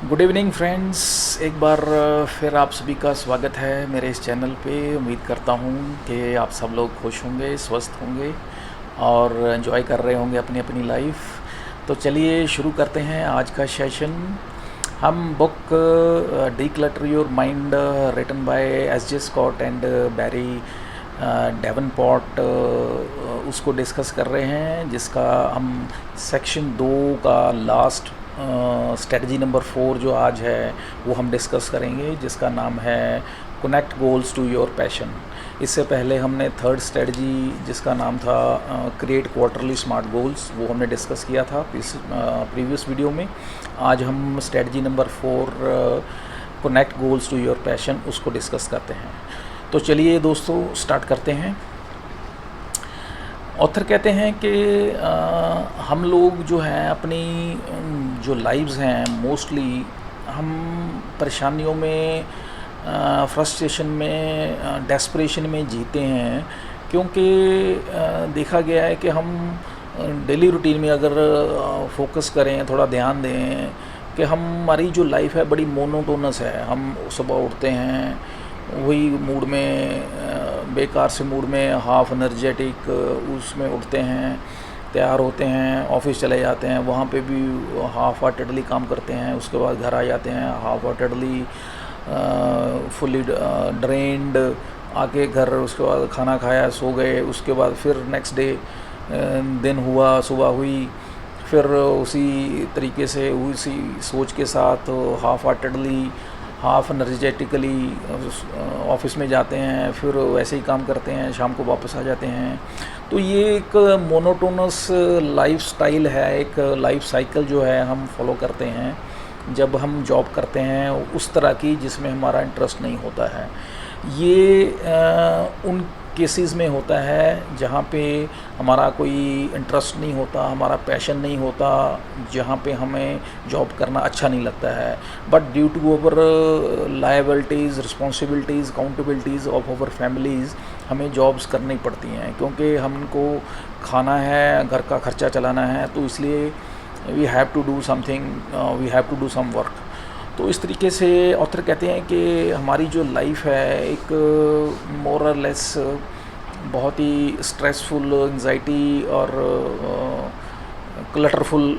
Good evening friends. एक बार फिर आप सभी का स्वागत है मेरे इस चैनल पे। उम्मीद करता हूँ कि आप सब लोग खुश होंगे, स्वस्थ होंगे और एंजॉय कर रहे होंगे अपनी अपनी लाइफ। तो चलिए शुरू करते हैं आज का सेशन। हम book declutter your mind written by S J. Scott and Barrie Davenport उसको डिस्कस कर रहे हैं, जिसका हम सेक्शन 2 का लास्ट स्ट्रेटजी नंबर 4 जो आज है वो हम डिस्कस करेंगे, जिसका नाम है connect goals to your passion. इससे पहले हमने थर्ड स्ट्रेटजी जिसका नाम था क्रिएट क्वार्टरली स्मार्ट गोल्स, वो हमने डिस्कस किया था प्रीवियस वीडियो में। आज हम strategy number 4 connect goals to your passion उसको डिस्कस करते हैं। तो चलिए दोस्तों स्टार्ट करते हैं। ऑथर कहते हैं कि हम लोग जो हैं अपनी जो लाइव्स हैं मोस्टली हम परेशानियों में, फ्रस्ट्रेशन में, डेस्परेशन में जीते हैं, क्योंकि देखा गया है कि हम डेली रूटीन में अगर फोकस करें, थोड़ा ध्यान दें कि हमारी जो लाइफ है बड़ी मोनोटोनस है। हम सुबह उठते हैं वही मूड में, बेकार से मूड में, हाफ एनर्जेटिक उसमें उठते हैं, तैयार होते हैं, ऑफिस चले जाते हैं, वहाँ पे भी हाफ हार्टेडली काम करते हैं। उसके बाद घर आ जाते हैं हाफ हार्टेडली फुली ड्रेन्ड, आके घर उसके बाद खाना खाया, सो गए। उसके बाद फिर नेक्स्ट डे दिन हुआ, सुबह हुई, फिर उसी तरीके से उसी सोच के साथ half heartedly, half energetically office में जाते हैं, फिर वैसे ही काम करते हैं, शाम को वापस आ जाते हैं। तो ये एक मोनोटोनस लाइफ स्टाइल है, एक लाइफ साइकिल जो है हम फॉलो करते हैं जब हम जॉब करते हैं उस तरह की जिसमें हमारा इंटरेस्ट नहीं होता है। ये उन केसेस में होता है जहाँ पे हमारा कोई इंटरेस्ट नहीं होता, हमारा पैशन नहीं होता, जहाँ पे हमें जॉब करना अच्छा नहीं लगता है। But due to our liabilities, responsibilities, accountabilities of our families हमें जॉब्स करनी पड़ती हैं, क्योंकि हमको खाना है, घर का खर्चा चलाना है, तो इसलिए we have to do something, we have to do some work. तो इस तरीके से ऑथर कहते हैं कि हमारी जो लाइफ है एक मोर और लेस बहुत ही स्ट्रेसफुल, एंजाइटी और क्लटरफुल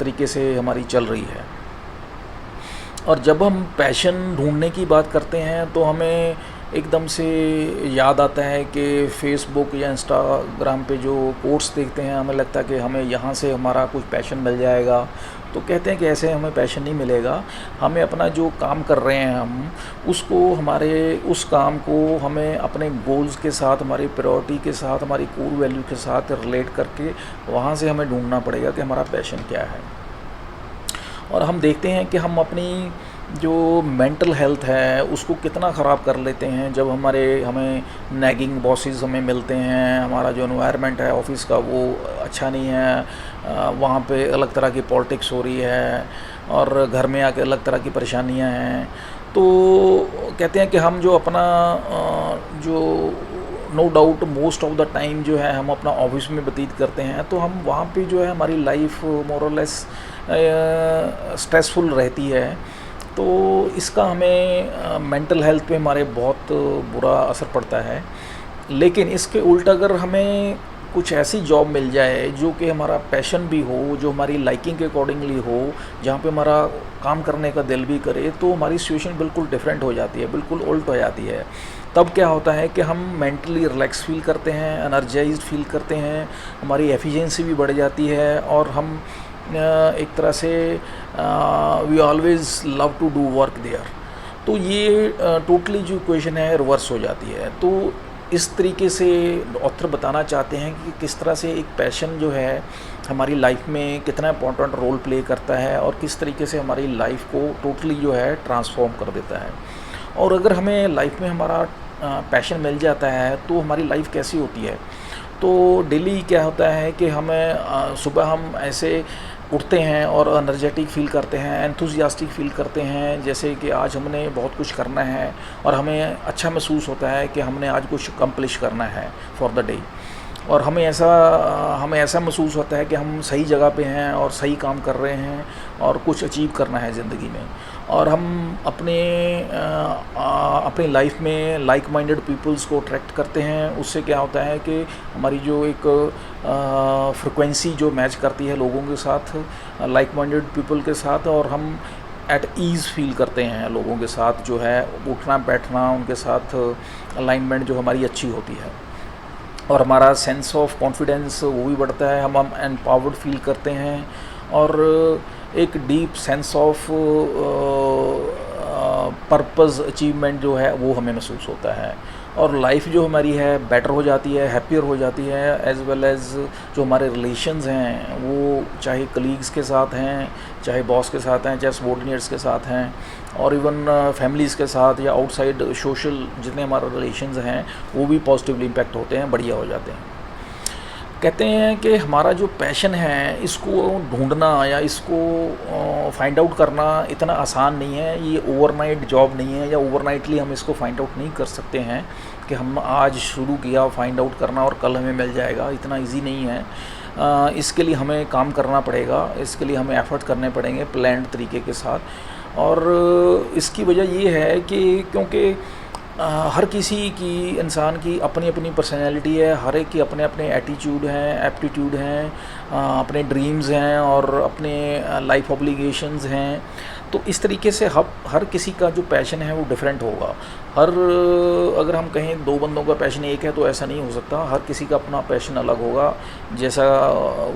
तरीके से हमारी चल रही है। और जब हम पैशन ढूंढने की बात करते हैं तो हमें एकदम से याद आता है कि फेसबुक या इंस्टाग्राम पे जो कोट्स देखते हैं, हमें लगता है कि हमें यहाँ से हमारा कुछ पैशन मिल जाएगा। तो कहते हैं कि ऐसे हमें पैशन नहीं मिलेगा, हमें अपना जो काम कर रहे हैं हम उसको, हमारे उस काम को हमें अपने गोल्स के साथ, हमारी प्रायोरिटी के साथ, हमारी कोर वैल्यू के साथ रिलेट करके वहाँ से हमें ढूंढना पड़ेगा कि हमारा पैशन क्या है। और हम देखते हैं कि हम अपनी जो मेंटल हेल्थ है उसको कितना ख़राब कर लेते हैं जब हमें नैगिंग बॉसेस हमें मिलते हैं, हमारा जो एनवायरनमेंट है ऑफिस का वो अच्छा नहीं है, वहाँ पे अलग तरह की पॉलिटिक्स हो रही है और घर में आके अलग तरह की परेशानियाँ हैं। तो कहते हैं कि हम जो अपना जो no doubt most of the time जो है हम अपना ऑफिस में व्यतीत करते हैं, तो हम वहाँ पे जो है हमारी लाइफ मोर और लेस स्ट्रेसफुल रहती है। तो इसका हमें मेंटल हेल्थ पे हमारे बहुत बुरा असर पड़ता है। लेकिन इसके उल्ट अगर हमें कुछ ऐसी जॉब मिल जाए जो कि हमारा पैशन भी हो, जो हमारी लाइकिंग के अकॉर्डिंगली हो, जहाँ पे हमारा काम करने का दिल भी करे, तो हमारी सिचुएशन बिल्कुल डिफरेंट हो जाती है, बिल्कुल उल्ट हो जाती है। तब क्या होता है कि हम मेंटली रिलैक्स फील करते हैं, एनर्जाइज्ड फील करते हैं, हमारी एफिशिएंसी भी बढ़ जाती है और हम एक तरह से we always love to do work there. तो ये टोटली जो इक्वेशन है रिवर्स हो जाती है। तो इस तरीके से ऑथर बताना चाहते हैं कि किस तरह से एक पैशन जो है हमारी लाइफ में कितना इंपॉर्टेंट रोल प्ले करता है और किस तरीके से हमारी लाइफ को टोटली जो है ट्रांसफॉर्म कर देता है। और अगर हमें लाइफ में हमारा पैशन मिल जाता है तो हमारी लाइफ कैसी होती है। तो डेली क्या होता है कि हमें सुबह हम ऐसे उठते हैं और एनर्जेटिक फील करते हैं, एंथुजियास्टिक फील करते हैं, जैसे कि आज हमने बहुत कुछ करना है और हमें अच्छा महसूस होता है कि हमने आज कुछ अकम्प्लिश करना है फॉर द डे। और हमें ऐसा महसूस होता है कि हम सही जगह पे हैं और सही काम कर रहे हैं और कुछ अचीव करना है ज़िंदगी में। और हम अपनी लाइफ में लाइक माइंडेड पीपल्स को अट्रैक्ट करते हैं। उससे क्या होता है कि हमारी जो एक फ्रिक्वेंसी जो मैच करती है लोगों के साथ, लाइक माइंडेड पीपल के साथ, और हम एट ईज़ फील करते हैं लोगों के साथ, जो है उठना बैठना उनके साथ अलाइनमेंट जो हमारी अच्छी होती है, और हमारा सेंस ऑफ कॉन्फिडेंस वो भी बढ़ता है, हम एम्पावर्ड फील करते हैं, और एक deep sense of purpose achievement जो है वो हमें महसूस होता है, और लाइफ जो हमारी है बेटर हो जाती है, हैप्पियर हो जाती है, एज़ वेल एज़ जो हमारे रिलेशंस हैं वो चाहे कलीग्स के साथ हैं, चाहे बॉस के साथ हैं, चाहे सबॉर्डिनेट्स के साथ हैं, और इवन फैमिलीज़ के साथ या आउटसाइड सोशल जितने हमारे रिलेशंस हैं वो भी पॉजिटिवली इम्पैक्ट होते हैं, बढ़िया हो जाते हैं। कहते हैं कि हमारा जो पैशन है इसको ढूंढना या इसको फाइंड आउट करना इतना आसान नहीं है, ये ओवरनाइट जॉब नहीं है, या ओवरनाइटली हम इसको फाइंड आउट नहीं कर सकते हैं कि हम आज शुरू किया फाइंड आउट करना और कल हमें मिल जाएगा, इतना इजी नहीं है। इसके लिए हमें काम करना पड़ेगा, इसके लिए हमें एफर्ट करने पड़ेंगे प्लान्ड तरीके के साथ। और इसकी वजह ये है कि क्योंकि हर किसी की, इंसान की अपनी अपनी पर्सनैलिटी है, हर एक के अपने अपने एटीट्यूड हैं, एप्टीट्यूड हैं, अपने ड्रीम्स हैं और अपने लाइफ ऑब्लिगेशंस हैं। तो इस तरीके से हर किसी का जो पैशन है वो डिफरेंट होगा। अगर हम कहें दो बंदों का पैशन एक है तो ऐसा नहीं हो सकता, हर किसी का अपना पैशन अलग होगा, जैसा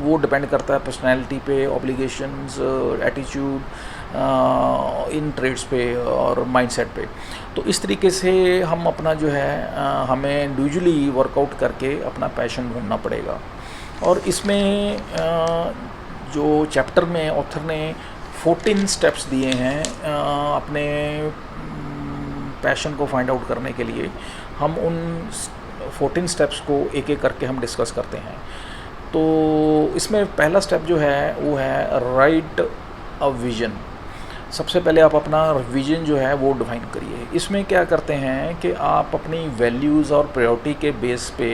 वो डिपेंड करता है पर्सनैलिटी पे, ऑब्लिगेशंस, एटीट्यूड, इन ट्रेड्स पे और माइंडसेट पे। तो इस तरीके से हम अपना जो है हमें इंडिविजुअली वर्कआउट करके अपना पैशन ढूंढना पड़ेगा। और इसमें जो चैप्टर में ऑथर ने 14 स्टेप्स दिए हैं अपने पैशन को फाइंड आउट करने के लिए, हम उन 14 स्टेप्स को एक एक करके हम डिस्कस करते हैं। तो इसमें पहला स्टेप जो है वो है राइट अ विज़न। सबसे पहले आप अपना विज़न जो है वो डिफाइन करिए। इसमें क्या करते हैं कि आप अपनी वैल्यूज़ और प्रायोरिटी के बेस पे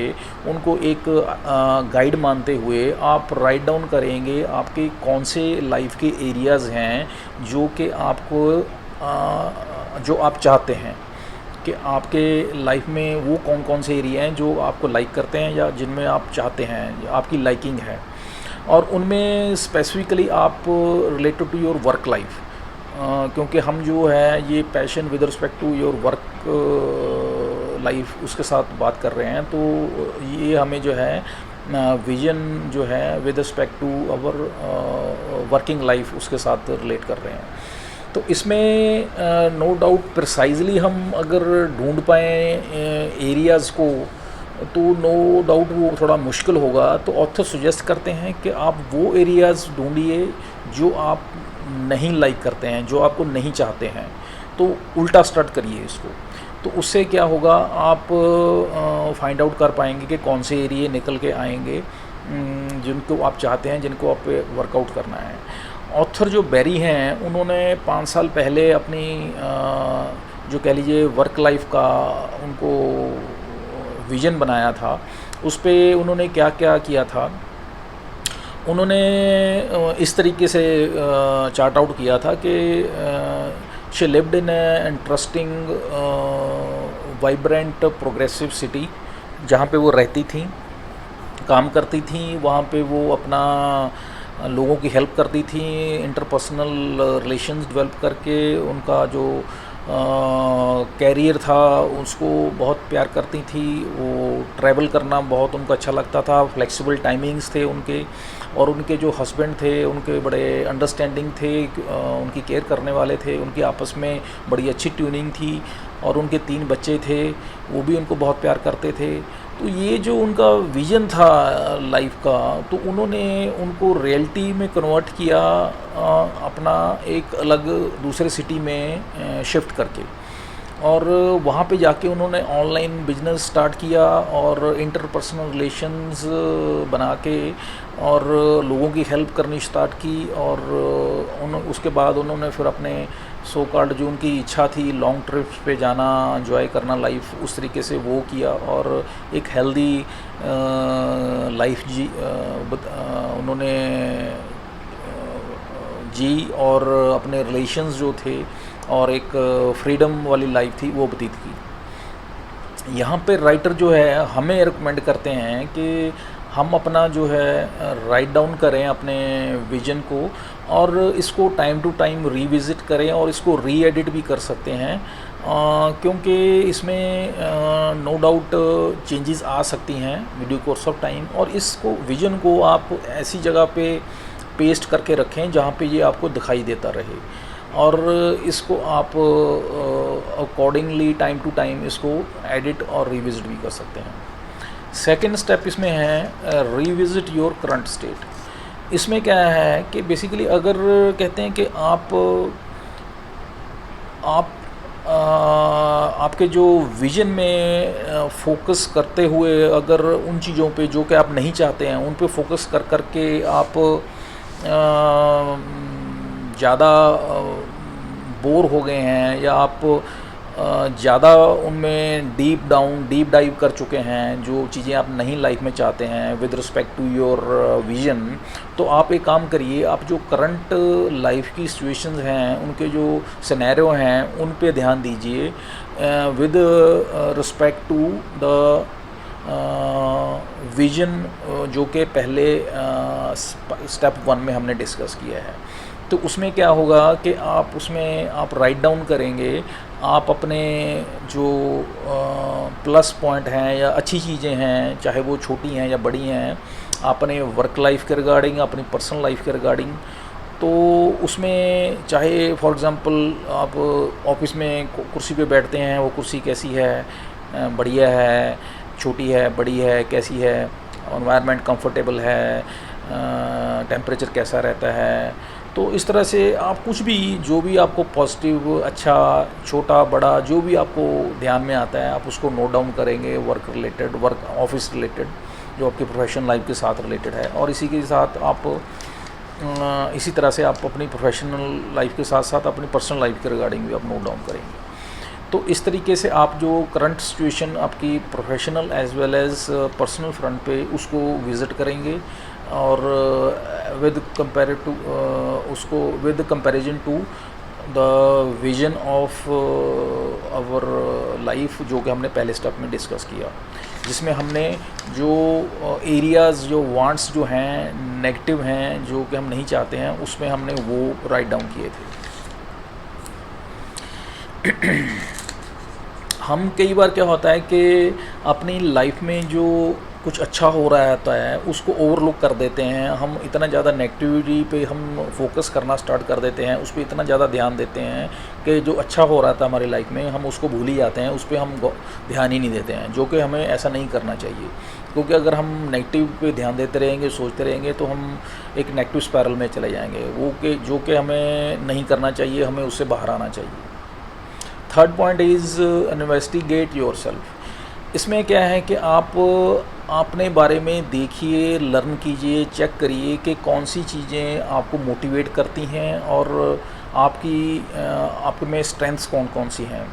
उनको एक गाइड मानते हुए आप राइट डाउन करेंगे आपके कौन से लाइफ के एरियाज़ हैं जो कि आपको जो आप चाहते हैं कि आपके लाइफ में वो कौन कौन से एरिया हैं जो आपको लाइक करते हैं या जिनमें आप चाहते हैं, आपकी लाइकिंग है, और उनमें स्पेसिफिकली आप related to your work life, क्योंकि हम जो है ये passion with respect to your work life उसके साथ बात कर रहे हैं। तो ये हमें जो है विजन जो है with respect to our working life उसके साथ रिलेट कर रहे हैं। तो इसमें नो डाउट प्रिसाइजली हम अगर ढूंढ पाएँ एरियाज़ को तो नो डाउट वो थोड़ा मुश्किल होगा। तो ऑथर सजेस्ट करते हैं कि आप वो एरियाज़ ढूंढिए जो आप नहीं लाइक करते हैं, जो आपको नहीं चाहते हैं, तो उल्टा स्टार्ट करिए इसको। तो उससे क्या होगा, आप फाइंड आउट कर पाएंगे कि कौन से एरिए निकल के आएंगे जिनको आप चाहते हैं, जिनको आप वर्कआउट करना है। ऑथर जो बेरी हैं उन्होंने 5 साल पहले अपनी जो कह लीजिए वर्क लाइफ का उनको विज़न बनाया था, उस पे उन्होंने क्या क्या किया था, उन्होंने इस तरीके से चार्ट आउट किया था कि she lived in A interesting vibrant progressive city, जहाँ पे वो रहती थी, काम करती थी, वहाँ पे वो अपना लोगों की हेल्प करती थी, इंटरपर्सनल रिलेशंस डेवलप करके उनका जो कैरियर था उसको बहुत प्यार करती थी, वो ट्रैवल करना बहुत उनको अच्छा लगता था, फ्लेक्सिबल टाइमिंग्स थे उनके, और उनके जो हस्बैंड थे उनके बड़े अंडरस्टैंडिंग थे, उनकी केयर करने वाले थे, उनकी आपस में बड़ी अच्छी ट्यूनिंग थी, और उनके 3 बच्चे थे वो भी उनको बहुत प्यार करते थे। तो ये जो उनका विज़न था लाइफ का, तो उन्होंने उनको रियलिटी में कन्वर्ट किया अपना एक अलग दूसरे सिटी में शिफ्ट करके। और वहाँ पे जाके उन्होंने ऑनलाइन बिजनेस स्टार्ट किया और इंटरपर्सनल रिलेशंस बना के और लोगों की हेल्प करनी स्टार्ट की। और उसके बाद उन्होंने फिर अपने सो कॉल्ड जो उनकी इच्छा थी लॉन्ग ट्रिप्स पे जाना, एंजॉय करना लाइफ, उस तरीके से वो किया और एक हेल्दी लाइफ उन्होंने जी और अपने रिलेशंस जो थे और एक फ्रीडम वाली लाइफ थी वो व्यतीत की। यहाँ पे राइटर जो है हमें रिकमेंड करते हैं कि हम अपना जो है राइट डाउन करें अपने विजन को और इसको टाइम टू टाइम रीविज़िट करें और इसको री एडिट भी कर सकते हैं, क्योंकि इसमें नो डाउट चेंजेस आ सकती हैं ड्यू कोर्स ऑफ टाइम। और इसको विजन को आप ऐसी जगह पे पेस्ट करके रखें जहाँ पे ये आपको दिखाई देता रहे और इसको आप अकॉर्डिंगली टाइम टू टाइम इसको एडिट और रिविज़िट भी कर सकते हैं। सेकेंड स्टेप इसमें है रिविज़िट योर करंट स्टेट। इसमें क्या है कि बेसिकली अगर कहते हैं कि आपके जो विजन में फोकस करते हुए अगर उन चीज़ों पे जो कि आप नहीं चाहते हैं उन पे फोकस कर कर के आप ज़्यादा बोर हो गए हैं या आप ज़्यादा उनमें डीप डाइव कर चुके हैं, जो चीज़ें आप नहीं लाइफ में चाहते हैं with respect to your vision, तो आप एक काम करिए, आप जो करंट लाइफ की सिचुएशंस हैं उनके जो सिनेरियो हैं उन पे ध्यान दीजिए with respect to the vision जो कि पहले स्टेप 1 में हमने डिस्कस किया है। तो उसमें क्या होगा कि आप उसमें आप राइट डाउन करेंगे, आप अपने जो प्लस पॉइंट हैं या अच्छी चीज़ें हैं, चाहे वो छोटी हैं या बड़ी हैं, अपने वर्क लाइफ के रिगार्डिंग, अपनी पर्सनल लाइफ के रिगार्डिंग, तो उसमें चाहे फॉर एग्ज़ाम्पल आप ऑफिस में कुर्सी पे बैठते हैं, वो कुर्सी कैसी है, बढ़िया है, छोटी है, बड़ी है, कैसी है, एनवायरनमेंट कंफर्टेबल है, टेम्परेचर कैसा रहता है। तो इस तरह से आप कुछ भी जो भी आपको पॉजिटिव, अच्छा, छोटा, बड़ा, जो भी आपको ध्यान में आता है आप उसको नोट डाउन करेंगे, work related, work office related, जो आपकी प्रोफेशनल लाइफ के साथ रिलेटेड है। और इसी के साथ आप इसी तरह से आप अपनी प्रोफेशनल लाइफ के साथ साथ अपनी पर्सनल लाइफ के रिगार्डिंग भी आप नोट डाउन करेंगे। तो इस तरीके से आप जो करंट सिचुएशन आपकी professional as well as personal front पे उसको विज़िट करेंगे और with comparison to the vision of our life, जो कि हमने पहले स्टेप में डिस्कस किया, जिसमें हमने जो एरियाज़, जो वांट्स जो हैं, नेगेटिव हैं, जो कि हम नहीं चाहते हैं, उसमें हमने वो राइट डाउन किए थे। हम कई बार क्या होता है कि अपनी लाइफ में जो कुछ अच्छा हो रहा होता है उसको ओवरलुक कर देते हैं, हम इतना ज़्यादा नेगेटिविटी पे हम फोकस करना स्टार्ट कर देते हैं, उस पर इतना ज़्यादा ध्यान देते हैं कि जो अच्छा हो रहा था हमारी लाइफ में हम उसको भूल ही जाते हैं, उस पर हम ध्यान ही नहीं देते हैं, जो कि हमें ऐसा नहीं करना चाहिए। क्योंकि अगर हम नेगेटिव पे ध्यान देते रहेंगे, सोचते रहेंगे, तो हम एक नेगेटिव स्पायरल में चले जाएंगे, जो कि हमें नहीं करना चाहिए, हमें उससे बाहर आना चाहिए। Third point is investigate yourself. इसमें क्या है कि आप अपने बारे में देखिए, लर्न कीजिए, चेक करिए कि कौन सी चीज़ें आपको मोटिवेट करती हैं और आपके में स्ट्रेंथ्स कौन कौन सी हैं।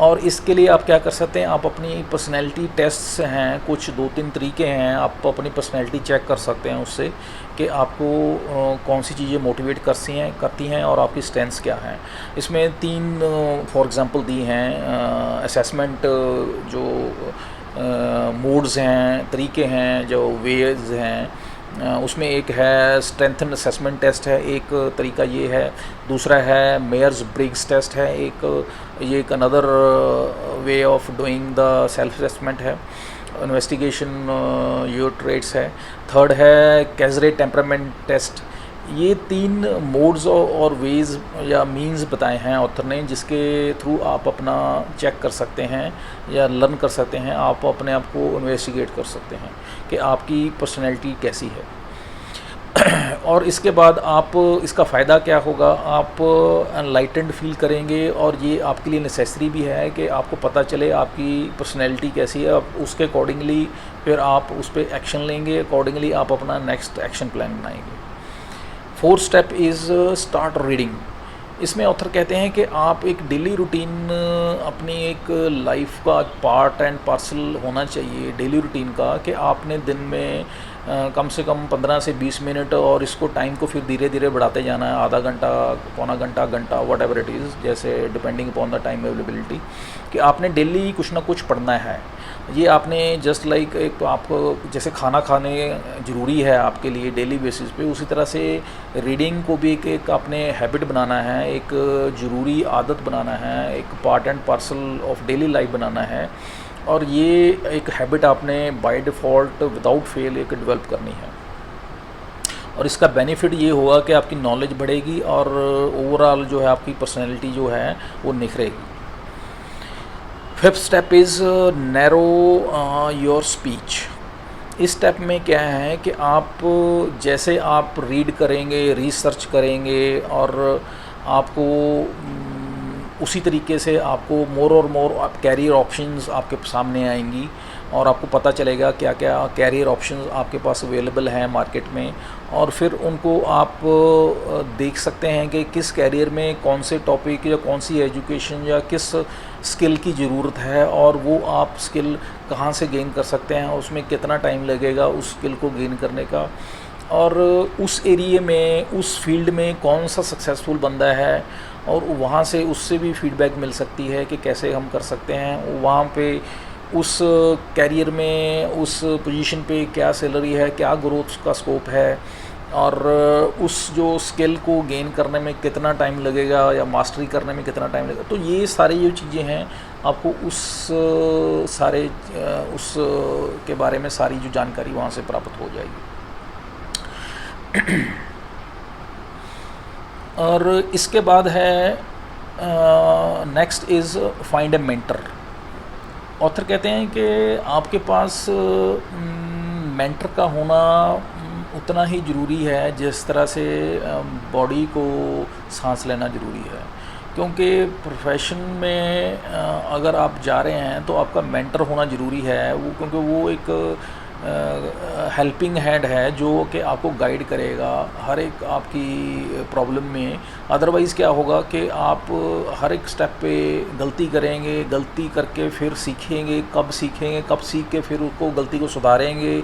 और इसके लिए आप क्या कर सकते हैं, आप अपनी पर्सनैलिटी टेस्ट हैं, कुछ 2-3 तरीके हैं, आप अपनी पर्सनैलिटी चेक कर सकते हैं उससे कि आपको कौन सी चीज़ें मोटिवेट करती हैं और आपकी स्ट्रेंथ्स क्या हैं। इसमें 3 फॉर एग्ज़ाम्पल दी हैं असेसमेंट, जो मोड्स हैं, तरीके हैं, जो वेज हैं, उसमें एक है स्ट्रेंथ असेसमेंट टेस्ट है, एक तरीका ये है, दूसरा है मेयर्स ब्रिग्स टेस्ट है, ये एक another way of doing the self assessment है, इन्वेस्टिगेशन योर ट्रेट्स है, थर्ड है कैजरे टेम्परामेंट टेस्ट। ये 3 मोड्स और वेज या मीन्स बताए हैं ऑथर ने, जिसके थ्रू आप अपना चेक कर सकते हैं या लर्न कर सकते हैं, आप अपने आप को इन्वेस्टिगेट कर सकते हैं कि आपकी पर्सनैलिटी कैसी है। और इसके बाद आप इसका फ़ायदा क्या होगा, आप एनलाइटेंड फील करेंगे और ये आपके लिए नेसेसरी भी है कि आपको पता चले आपकी पर्सनैलिटी कैसी है, आप उसके अकॉर्डिंगली फिर आप उस पर एक्शन लेंगे, अकॉर्डिंगली आप अपना नेक्स्ट एक्शन प्लान बनाएंगे। Fourth step is start reading. इसमें ऑथर कहते हैं कि आप एक डेली रूटीन अपनी एक लाइफ का पार्ट एंड पार्सल होना चाहिए डेली रूटीन का, कि आपने दिन में कम से कम 15 से 20 मिनट, और इसको टाइम को फिर धीरे धीरे बढ़ाते जाना है, आधा घंटा, पौना घंटा, घंटा, वट एवर इट इज़, जैसे depending upon the time availability, कि आपने डेली कुछ ना कुछ पढ़ना है। ये आपने जस्ट लाइक एक आपको जैसे खाना खाने ज़रूरी है आपके लिए डेली बेसिस पे, उसी तरह से रीडिंग को भी एक आपने हैबिट बनाना है, एक ज़रूरी आदत बनाना है, एक part and parcel of daily life बनाना है, और ये एक हैबिट आपने बाय डिफ़ॉल्ट विदाउट फेल एक डेवलप करनी है। और इसका बेनिफिट ये होगा कि आपकी नॉलेज बढ़ेगी और ओवरऑल जो है आपकी पर्सनैलिटी जो है वो निखरेगी। Fifth step is narrow your speech. इस स्टेप में क्या है कि आप जैसे आप रीड करेंगे, रिसर्च करेंगे, और आपको उसी तरीके से आपको मोर और मोर आप कैरियर ऑप्शंस आपके सामने आएंगी, और आपको पता चलेगा क्या क्या कैरियर ऑप्शंस आपके पास अवेलेबल हैं मार्केट में, और फिर उनको आप देख सकते हैं कि किस कैरियर में कौन से टॉपिक या कौन सी एजुकेशन या किस स्किल की ज़रूरत है, और वो आप स्किल कहाँ से गेन कर सकते हैं, उसमें कितना टाइम लगेगा उस स्किल को गेन करने का, और उस एरिया में, उस फील्ड में कौन सा सक्सेसफुल बंदा है, और वहाँ से उससे भी फीडबैक मिल सकती है कि कैसे हम कर सकते हैं वहाँ पे, उस कैरियर में, उस पोजीशन पे क्या सैलरी है, क्या ग्रोथ का स्कोप है, और उस जो स्किल को गेन करने में कितना टाइम लगेगा या मास्टरी करने में कितना टाइम लगेगा। तो ये सारी जो चीज़ें हैं आपको उस के बारे में सारी जो जानकारी वहाँ से प्राप्त हो जाएगी। और इसके बाद है next is find A mentor. Author कहते हैं कि आपके पास मेंटर का होना उतना ही ज़रूरी है जिस तरह से बॉडी को सांस लेना ज़रूरी है, क्योंकि प्रोफेशन में अगर आप जा रहे हैं तो आपका मेंटर होना ज़रूरी है, वो क्योंकि वो एक हेल्पिंग हैंड है जो कि आपको गाइड करेगा हर एक आपकी प्रॉब्लम में। अदरवाइज़ क्या होगा कि आप हर एक स्टेप पे गलती करेंगे, गलती करके फिर सीखेंगे, कब सीख के फिर उसको गलती को सुधारेंगे,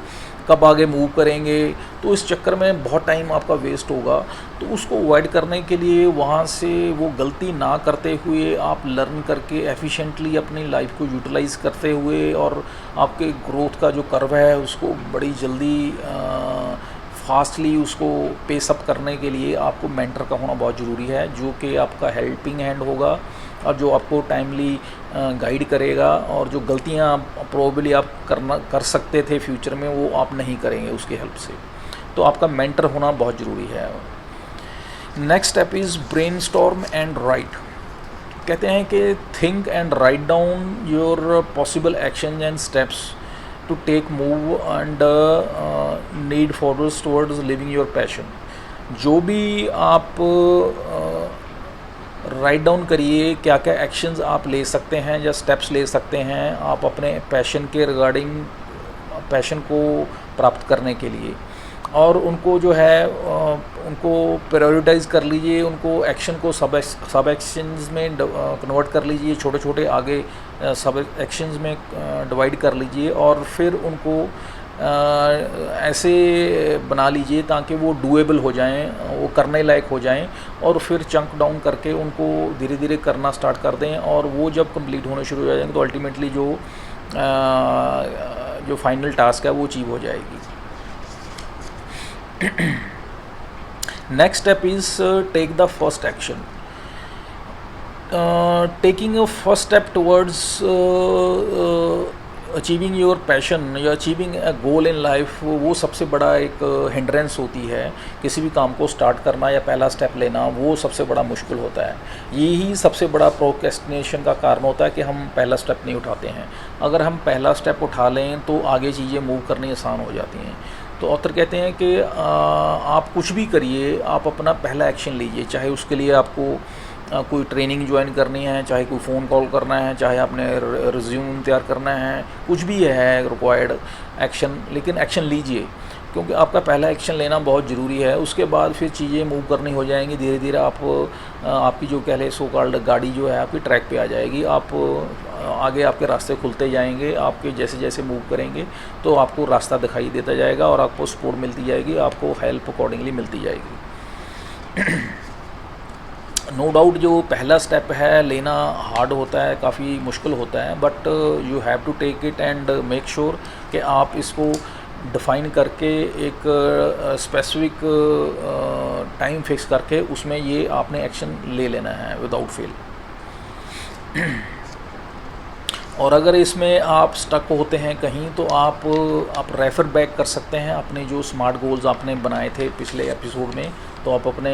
कब आगे मूव करेंगे, तो इस चक्कर में बहुत टाइम आपका वेस्ट होगा। तो उसको अवॉइड करने के लिए वहाँ से वो गलती ना करते हुए आप लर्न करके एफिशिएंटली अपनी लाइफ को यूटिलाइज़ करते हुए, और आपके ग्रोथ का जो कर्व है उसको बड़ी जल्दी फास्टली उसको पेस अप करने के लिए आपको मेंटर का होना बहुत ज़रूरी है, जो कि आपका हेल्पिंग हैंड होगा और जो आपको टाइमली गाइड करेगा, और जो गलतियां प्रोबेबली आप कर सकते थे फ्यूचर में वो आप नहीं करेंगे उसकी हेल्प से। तो आपका मेंटर होना बहुत ज़रूरी है। Next step is brainstorm and write. कहते हैं कि think and write down your possible action and steps to take move and need forwards towards living your passion. जो भी आप राइट डाउन करिए क्या क्या एक्शंस आप ले सकते हैं या स्टेप्स ले सकते हैं आप अपने पैशन के रिगार्डिंग, पैशन को प्राप्त करने के लिए, और उनको जो है उनको प्रायोरिटाइज़ कर लीजिए, उनको एक्शन को सब एक्शंस में कन्वर्ट कर लीजिए, छोटे छोटे आगे सब एक्शंस में डिवाइड कर लीजिए, और फिर उनको ऐसे बना लीजिए ताकि वो डूएबल हो जाएं, वो करने लायक हो जाएं, और फिर चंक डाउन करके उनको धीरे धीरे करना स्टार्ट कर दें, और वो जब कंप्लीट होने शुरू हो जाएंगे तो अल्टीमेटली जो फाइनल टास्क है वो अचीव हो जाएगी। Next step is take the first action. Taking a first step towards achieving your passion या achieving a goal in life, वो सबसे बड़ा एक हिंड्रेंस होती है। किसी भी काम को स्टार्ट करना या पहला स्टेप लेना वो सबसे बड़ा मुश्किल होता है। यही सबसे बड़ा प्रोक्रेस्टिनेशन का कारण होता है कि हम पहला स्टेप नहीं उठाते हैं। अगर हम पहला स्टेप उठा लें तो आगे चीज़ें मूव करनी आसान हो जाती हैं। तो ऑथर कहते हैं कि आप कुछ भी करिए, आप अपना पहला एक्शन लीजिए, चाहे उसके लिए आपको कोई ट्रेनिंग ज्वाइन करनी है, चाहे कोई फ़ोन कॉल करना है, चाहे आपने रिज्यूम तैयार करना है, कुछ भी है रिक्वायर्ड एक्शन, लेकिन एक्शन लीजिए, क्योंकि आपका पहला एक्शन लेना बहुत ज़रूरी है। उसके बाद फिर चीज़ें मूव करनी हो जाएंगी, धीरे धीरे आपकी जो कह ले सो कॉल्ड गाड़ी जो है आपकी ट्रैक पे आ जाएगी। आप आगे आपके रास्ते खुलते जाएंगे, आपके जैसे जैसे मूव करेंगे तो आपको रास्ता दिखाई देता जाएगा और आपको सपोर्ट मिलती जाएगी, आपको हेल्प अकॉर्डिंगली मिलती जाएगी। नो डाउट जो पहला स्टेप है लेना हार्ड होता है, काफ़ी मुश्किल होता है, but you have to take it and make sure कि आप इसको डिफ़ाइन करके एक स्पेसिफिक टाइम फिक्स करके उसमें ये आपने एक्शन ले लेना है विदाउट फेल। और अगर इसमें आप स्टक होते हैं कहीं तो आप रेफ़र बैक कर सकते हैं अपने जो स्मार्ट गोल्स आपने बनाए थे पिछले एपिसोड में, तो आप अपने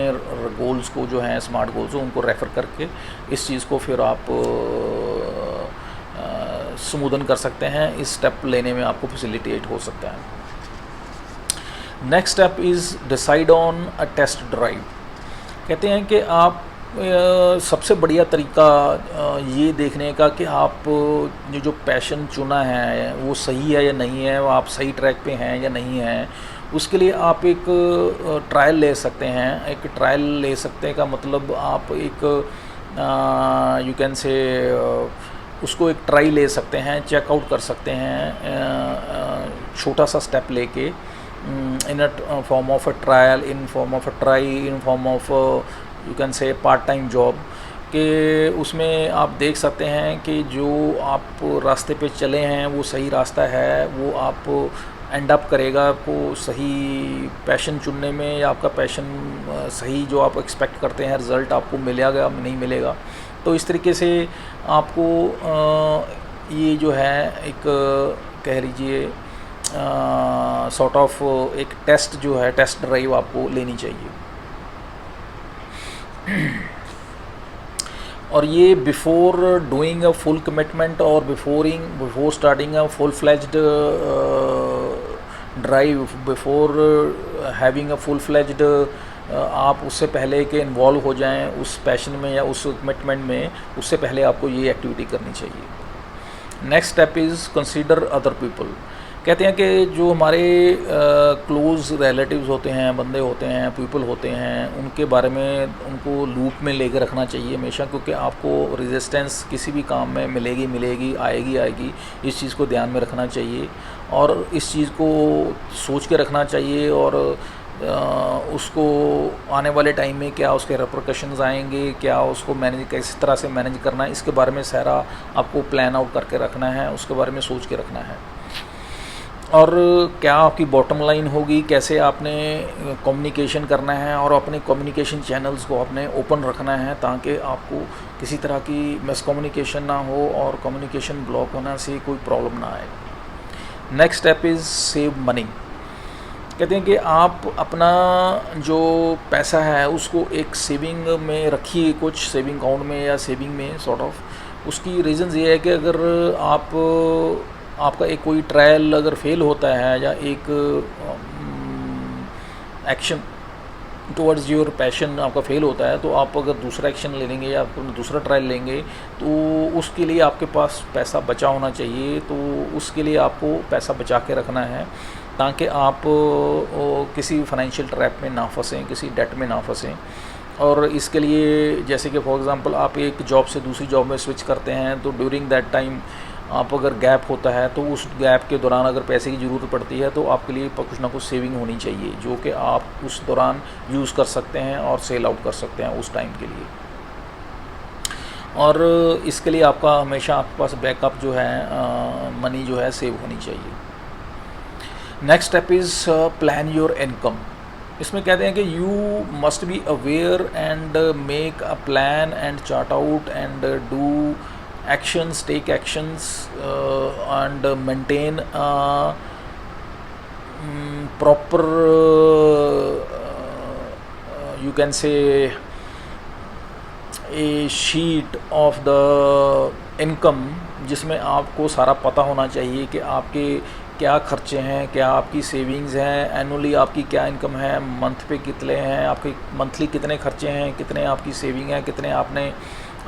गोल्स को जो हैं स्मार्ट गोल्स उनको रेफ़र करके इस चीज़ को फिर आप स्मूदन कर सकते हैं, इस स्टेप लेने में आपको फैसिलिटेट हो सकता है। Next step is decide on a test drive. कहते हैं कि आप सबसे बढ़िया तरीका ये देखने का कि आप जो पैशन चुना है वो सही है या नहीं है, वो आप सही ट्रैक पे हैं या नहीं हैं, उसके लिए आप एक ट्रायल ले सकते हैं। एक ट्रायल ले सकते हैं का मतलब आप एक यू कैन से उसको एक ट्राई ले सकते हैं, चेकआउट कर सकते हैं छोटा सा स्टेप लेके, in a form of a trial, in form of a try, in form of you can say part time job के। उसमें आप देख सकते हैं कि जो आप रास्ते पे चले हैं वो सही रास्ता है, वो आप एंड अप करेगा आपको सही पैशन चुनने में, या आपका पैशन सही जो आप एक्सपेक्ट करते हैं रिज़ल्ट आपको मिलेगा नहीं मिलेगा। तो इस तरीके से आपको ये जो है एक कह लीजिए सॉर्ट ऑफ एक टेस्ट जो है टेस्ट ड्राइव आपको लेनी चाहिए। और ये before doing a full commitment और before starting a full fledged drive, before having a full fledged, आप उससे पहले कि इन्वॉल्व हो जाएं उस पैशन में या उस कमिटमेंट में, उससे पहले आपको ये एक्टिविटी करनी चाहिए। Next step is consider other people. कहते हैं कि जो हमारे क्लोज़ रिलेटिव्स होते हैं, बंदे होते हैं, पीपल होते हैं, उनके बारे में उनको लूप में लेकर रखना चाहिए हमेशा, क्योंकि आपको रेजिस्टेंस किसी भी काम में मिलेगी आएगी, इस चीज़ को ध्यान में रखना चाहिए और इस चीज़ को सोच के रखना चाहिए। और उसको आने वाले टाइम में क्या उसके रिपरकशंस आएंगे, क्या उसको मैनेज किस तरह से मैनेज करना है, इसके बारे में सारा आपको प्लान आउट करके रखना है, उसके बारे में सोच के रखना है। और क्या आपकी बॉटम लाइन होगी, कैसे आपने कम्युनिकेशन करना है और अपने कम्युनिकेशन चैनल्स को आपने ओपन रखना है ताकि आपको किसी तरह की मिसकम्युनिकेशन ना हो और कम्युनिकेशन ब्लॉक होना से कोई प्रॉब्लम ना आए। Next step is save money. कहते हैं कि आप अपना जो पैसा है उसको एक सेविंग में रखिए, कुछ सेविंग अकाउंट में या सेविंग में सॉर्ट ऑफ। उसकी रीज़न्स ये है कि अगर आपका एक कोई ट्रायल अगर फेल होता है या एक एक्शन टुवर्ड्स योर पैशन आपका फेल होता है, तो आप अगर दूसरा एक्शन ले लेंगे या दूसरा ट्रायल लेंगे तो उसके लिए आपके पास पैसा बचा होना चाहिए। तो उसके लिए आपको पैसा बचा के रखना है ताकि आप किसी फाइनेंशियल ट्रैप में ना फंसें, किसी डेट में ना फंसें। और इसके लिए जैसे कि फॉर एग्ज़ाम्पल आप एक जॉब से दूसरी जॉब में स्विच करते हैं, तो ड्यूरिंग दैट टाइम आप अगर गैप होता है तो उस गैप के दौरान अगर पैसे की ज़रूरत पड़ती है तो आपके लिए कुछ ना कुछ सेविंग होनी चाहिए जो कि आप उस दौरान यूज़ कर सकते हैं और सेल आउट कर सकते हैं उस टाइम के लिए। और इसके लिए आपका हमेशा आपके पास बैकअप जो है मनी जो है सेव होनी चाहिए। Next step is plan your income. इसमें कहते हैं कि you must be aware and make a plan and chart out and do actions, take actions and maintain a proper you can say a sheet of the income, जिसमें आपको सारा पता होना चाहिए कि आपके क्या खर्चे हैं, क्या आपकी सेविंग्स हैं, एनुअली आपकी क्या इनकम है, मंथ पे कितने हैं आपके, मंथली कितने खर्चे हैं, कितने आपकी सेविंग है, कितने आपने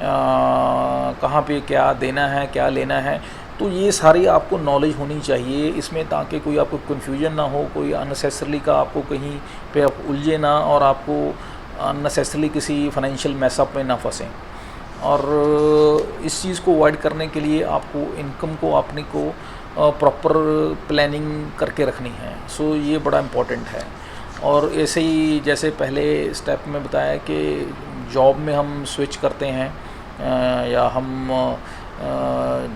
कहाँ पे क्या देना है, क्या लेना है। तो ये सारी आपको नॉलेज होनी चाहिए इसमें, ताकि कोई आपको कन्फ्यूजन ना हो, कोई अननेसेसरली का आपको कहीं पे आप उलझे ना और आपको अननेसेसरली किसी फाइनेंशियल मैसअप में ना फंसें। और इस चीज़ को अवॉइड करने के लिए आपको इनकम को अपने को प्रॉपर प्लानिंग करके रखनी है। सो ये बड़ा इम्पोर्टेंट है। और ऐसे ही जैसे पहले स्टेप में बताया कि जॉब में हम स्विच करते हैं या हम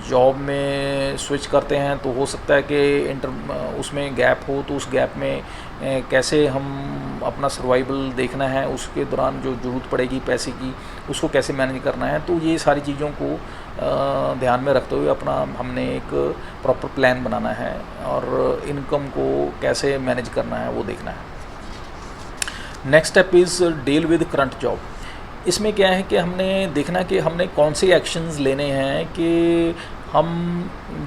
जॉब में स्विच करते हैं, तो हो सकता है कि उसमें गैप हो, तो उस गैप में कैसे हम अपना सर्वाइवल देखना है, उसके दौरान जो ज़रूरत पड़ेगी पैसे की उसको कैसे मैनेज करना है। तो ये सारी चीज़ों को ध्यान में रखते हुए अपना हमने एक प्रॉपर प्लान बनाना है और इनकम को कैसे मैनेज करना है वो देखना है। Next step is deal with current job. इसमें क्या है कि हमने देखना कि हमने कौन से एक्शंस लेने हैं कि हम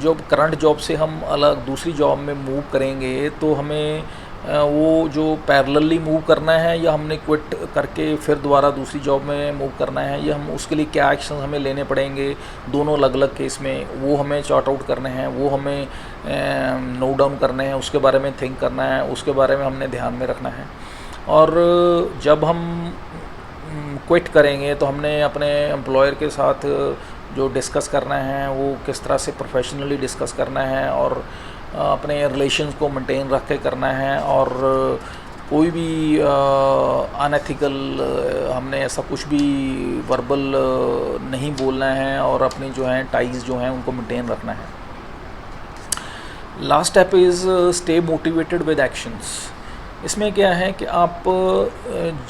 जब करंट जॉब से हम अलग दूसरी जॉब में मूव करेंगे तो हमें वो जो पैरेलली मूव करना है या हमने क्विट करके फिर दोबारा दूसरी जॉब में मूव करना है, या हम उसके लिए क्या एक्शन हमें लेने पड़ेंगे दोनों अलग अलग केस में, वो हमें चार्ट आउट करने हैं, वो हमें नोट डाउन करने हैं, उसके बारे में थिंक करना है, उसके बारे में हमने ध्यान में रखना है। और जब हम क्विट करेंगे तो हमने अपने एम्प्लॉयर के साथ जो डिस्कस करना है वो किस तरह से प्रोफेशनली डिस्कस करना है और अपने रिलेशंस को मेंटेन रख के करना है। और कोई भी अनएथिकल हमने ऐसा कुछ भी वर्बल नहीं बोलना है और अपनी जो है टाइज जो हैं उनको मेंटेन रखना है। Last step is stay motivated with actions. इसमें क्या है कि आप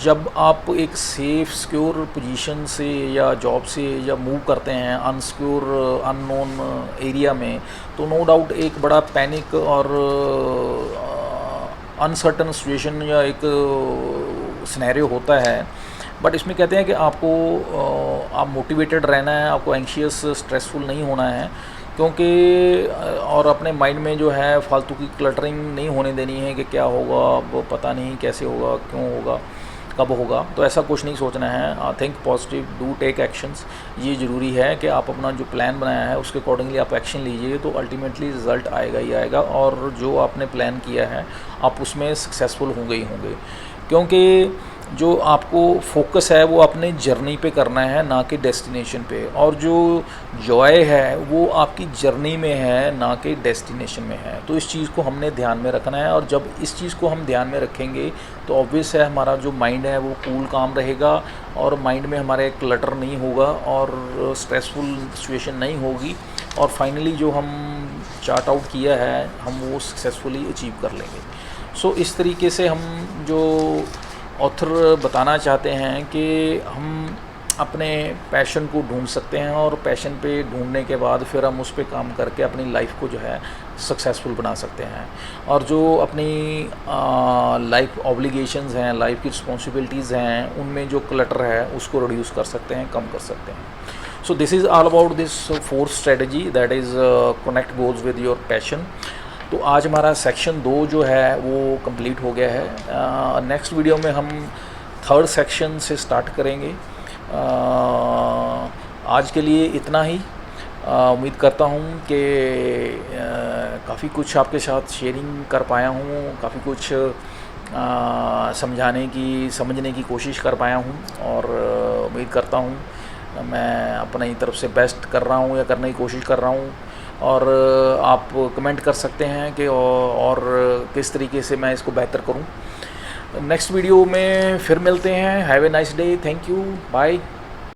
जब आप एक सेफ सिक्योर पोजीशन से या जॉब से या मूव करते हैं अनसिक्योर अननोन एरिया में, तो नो डाउट एक बड़ा पैनिक और अनसर्टन सिचुएशन या एक सिनेरियो होता है। बट इसमें कहते हैं कि आपको आप मोटिवेटेड रहना है, आपको एंशियस स्ट्रेसफुल नहीं होना है, क्योंकि और अपने माइंड में जो है फालतू की क्लटरिंग नहीं होने देनी है कि क्या होगा, अब पता नहीं कैसे होगा, क्यों होगा, कब होगा। तो ऐसा कुछ नहीं सोचना है। Think positive, do take actions. ये ज़रूरी है कि आप अपना जो प्लान बनाया है उसके अकॉर्डिंगली आप एक्शन लीजिए, तो अल्टीमेटली रिज़ल्ट आएगा ही आएगा और जो आपने प्लान किया है आप उसमें सक्सेसफुल होंगे ही होंगे। क्योंकि जो आपको फोकस है वो अपने जर्नी पे करना है, ना कि डेस्टिनेशन पे। और जो जॉय है वो आपकी जर्नी में है, ना कि डेस्टिनेशन में है। तो इस चीज़ को हमने ध्यान में रखना है। और जब इस चीज़ को हम ध्यान में रखेंगे तो ऑब्वियस है हमारा जो माइंड है वो कूल काम रहेगा और माइंड में हमारे क्लटर नहीं होगा और स्ट्रेसफुल सिचुएशन नहीं होगी। और फाइनली जो हम चार्ट आउट किया है हम वो सक्सेसफुली अचीव कर लेंगे। सो इस तरीके से हम जो ऑथर बताना चाहते हैं कि हम अपने पैशन को ढूंढ सकते हैं और पैशन पे ढूंढने के बाद फिर हम उस पे काम करके अपनी लाइफ को जो है सक्सेसफुल बना सकते हैं। और जो अपनी लाइफ ऑब्लिगेशंस हैं, लाइफ की रिस्पॉन्सिबिलिटीज़ हैं, उनमें जो क्लटर है उसको रिड्यूस कर सकते हैं, कम कर सकते हैं। So this is all about this fourth strategy, that is connect goals with your passion. तो आज हमारा सेक्शन 2 जो है वो कंप्लीट हो गया है। नेक्स्ट वीडियो में हम थर्ड सेक्शन से स्टार्ट करेंगे। आज के लिए इतना ही। उम्मीद करता हूँ कि काफ़ी कुछ आपके साथ शेयरिंग कर पाया हूँ, काफ़ी कुछ समझने की कोशिश कर पाया हूँ। और उम्मीद करता हूँ मैं अपनी तरफ से बेस्ट कर रहा हूँ या करने की कोशिश कर रहा हूँ। और आप कमेंट कर सकते हैं कि और किस तरीके से मैं इसको बेहतर करूं। नेक्स्ट वीडियो में फिर मिलते हैं। Have a nice day. Thank you. Bye.